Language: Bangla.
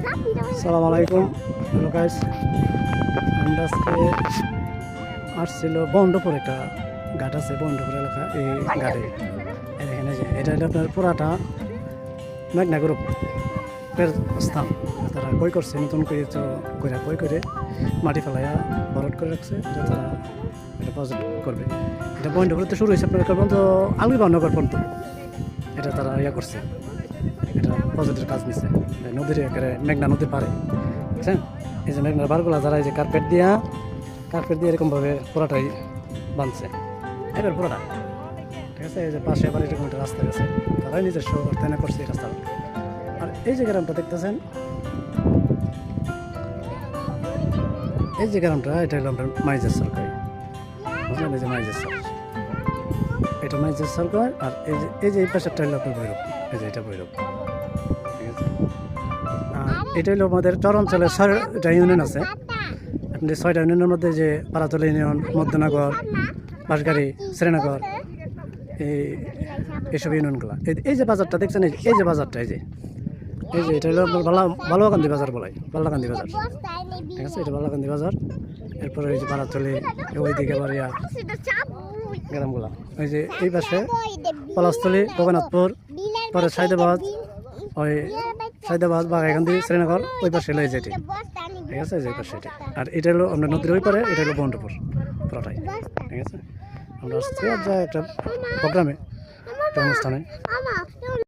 আসসালামু আলাইকুম। হ্যালো গাইস, আমরা আজকে আসছিল বন্ডপুর, একটা ঘাট আছে বন্ডপুর এলাকা। এই ঘাটে এখানে যে এটা হলো আপনার পুরাটা মেঘনা গ্রুপের স্থান। তারা কই করছে নতুন করে, তো কই করে মাটি ফেলাইয়া ভরট করে রাখছে, এটা তারা এটা প্রজেক্ট করবে। এটা বন্ডপুরতে শুরু হয়েছে আপনার পর্যন্ত আলুবান নগর পর্যন্ত এটা তারা করছে, এটা প্রজেক্টের কাজ নিচ্ছে নদীর একেবারে মেঘনা নদীর পারে, বুঝছেন? এই যে মেঘনার বারগুলা যারা এই যে কার্পেট দিয়ে এরকমভাবে পুরাটাই বাঁধছে, এবার পুরোটা ঠিক আছে। এই যে পাশে আবার এরকম একটা রাস্তা গেছে, তারাই নিজস্ব অর্থায়নে করছে এই রাস্তাটা। আর এই যে গ্রামটা দেখতেছেন, এই যে গ্রামটা, এটা হলো আপনার মাইজের সরকার, বুঝলেন? এই যে মাইজের সরকার, এটা মাইজের সরকার। আর এই পাশেরটা হলো আপনার ভৈরব, এই যে এটা ভৈরব, ঠিক আছে। এটা হলো আমাদের চর অঞ্চলের 6টা ইউনিয়ন আছে। আপনি 6টা ইউনিয়নের মধ্যে যে পাড়াতলা ইউনিয়ন, মধ্যনগর, বাঁশগাড়ি, শ্রীনগর, এইসব ইউনিয়নগুলো। এই যে বাজারটা দেখছেন, এই যে বাজারটা, এই যে এটা হলো আপনার বালুয়াকান্দি বাজার বলাই, বাল্লাকান্দি বাজার, ঠিক আছে। এটা বাল্লাকান্দি বাজার। এরপরে এই যে পাড়াতলি, ওইদিকে আবার গ্রামগুলা, ওই যে এই পাশে পলাশতলি, ভগনাথপুর, পরে সাইদাবাদ, ওই সাইদাবাদ, বাগাইকান্দি, শ্রীনগর, ওই পাশে এলো এই যেটি, ঠিক আছে। যে পাশে এটা, আর এটা হলো আমরা নদীর ওই পারে, এটা হলো বন্ডপুর পুরোটাই, ঠিক আছে। আমরা আসছি একটা প্রোগ্রামে, একটা অনুষ্ঠানে।